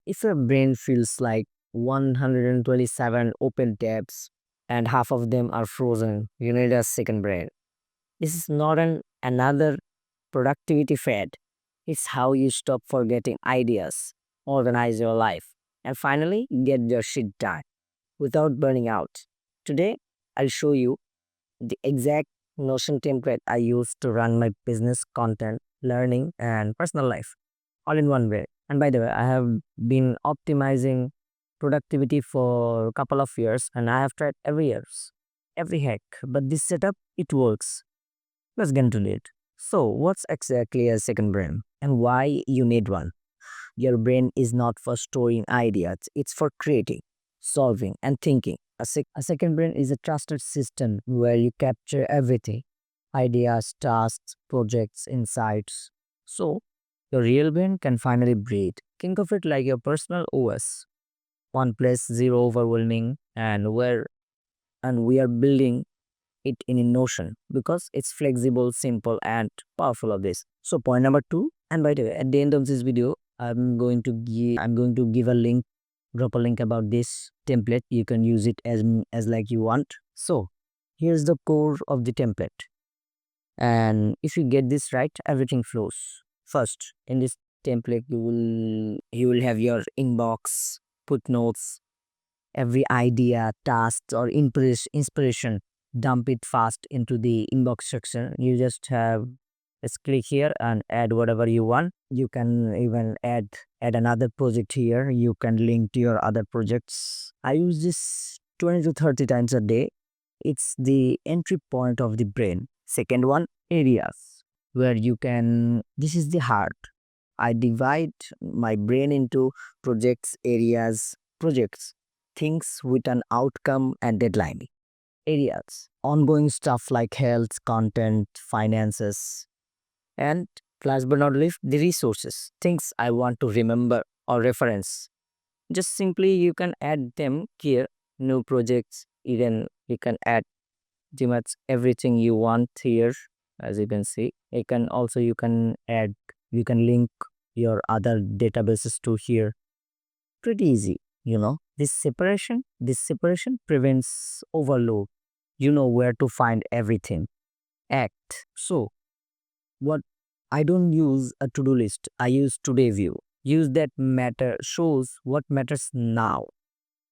If your brain feels like 127 open tabs and half of them are frozen, you need a second brain. This is not another productivity fad. It's how you stop forgetting ideas, organize your life, and finally get your shit done without burning out. Today, I'll show you the exact Notion template I use to run my business, content, learning, and personal life all in one way. And by the way, I have been optimizing productivity for a couple of years and I have tried every hack. But this setup, it works. Let's get into it. So, what's exactly a second brain and why you need one? Your brain is not for storing ideas, it's for creating, solving, and thinking. A second brain is a trusted system where you capture everything: ideas, tasks, projects, insights. So, your real brain can finally breathe. Think of it like your personal OS, one place, zero overwhelming, and we are building it in a Notion because it's flexible, simple, and powerful of this. So point number two, and by the way, at the end of this video, I'm going to give a link, drop a link about this template. You can use it as like you want. So here's the core of the template. And if you get this right, everything flows. First, in this template, you will have your inbox, put notes, every idea, task, or inspiration, dump it fast into the inbox section. You just have let's click here and add whatever you want. You can even add another project here. You can link to your other projects. I use this 20 to 30 times a day. It's the entry point of the brain. Second one, areas where you can. This is the heart. I divide my brain into projects, things with an outcome and deadline. Areas, ongoing stuff like health, content, finances, and last but not least, the resources, things I want to remember or reference. Just simply you can add them here, new projects, even you can add pretty much everything you want here. As you can see, you can add, you can link your other databases to here. Pretty easy, this separation prevents overload. You know where to find everything. Act. So what, I don't use a to-do list, I use today view. Use that matter shows what matters now,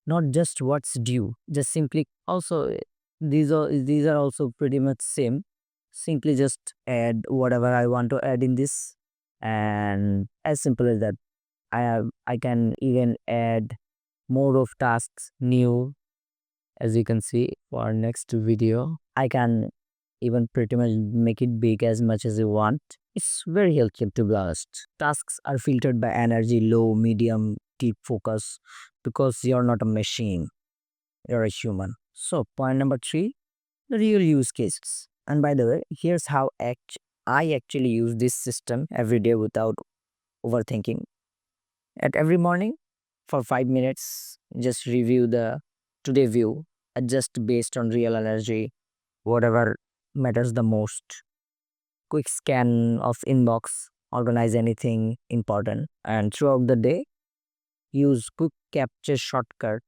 not just what's due. Just simply also, these are also pretty much same. Simply just add whatever I want to add in this, and as simple as that. I can even add more of tasks new. As you can see for our next video, I can even pretty much make it big as much as you want. It's very helpful to be honest. Tasks are filtered by energy, low, medium, deep focus, because you're not a machine, you're a human. So point number three, the real use cases. And by the way, here's how I actually use this system every day without overthinking. At every morning for 5 minutes, just review the today view, adjust based on real energy, whatever matters the most. Quick scan of inbox, organize anything important, and throughout the day, use quick capture shortcut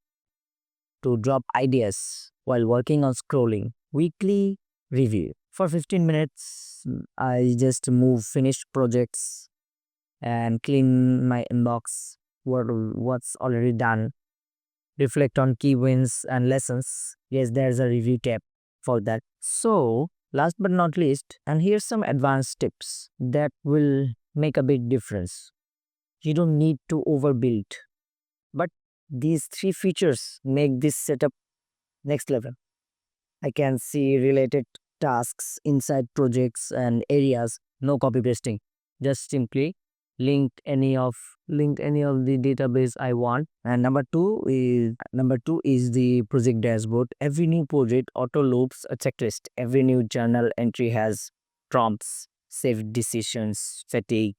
to drop ideas while working on scrolling. Weekly review. For 15 minutes, I just move finished projects and clean my inbox, what's already done, reflect on key wins and lessons. Yes, there's a review tab for that. So, last but not least, and here's some advanced tips that will make a big difference. You don't need to overbuild, but these three features make this setup next level. I can see related tasks inside projects and areas, no copy pasting. Just simply linked any of linked any of the database I want. And number two is the project dashboard. Every new project auto loads a checklist. Every new journal entry has prompts, saved decisions, fatigue,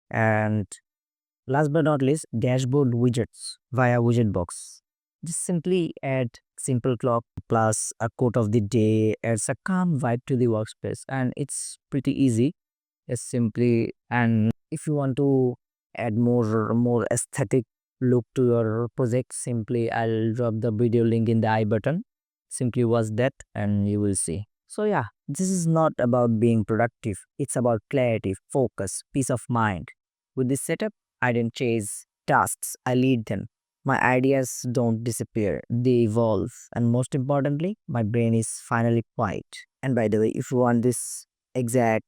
and last but not least, dashboard widgets via widget box. Just simply add simple clock plus a quote of the day, adds a calm vibe to the workspace, and it's pretty easy. It's simply, and if you want to add more aesthetic look to your project, simply I'll drop the video link in the I button. Simply watch that and you will see. So yeah, this is not about being productive. It's about clarity, focus, peace of mind. With this setup, I didn't chase tasks, I lead them. My ideas don't disappear, they evolve. And most importantly, my brain is finally quiet. And by the way, if you want this exact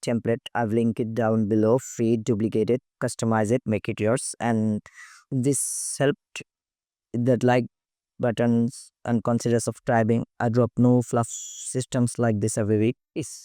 template, I've linked it down below. Free, duplicate it, customize it, make it yours. And this helped that like buttons and consider subscribing. I drop no fluff systems like this every week. Peace.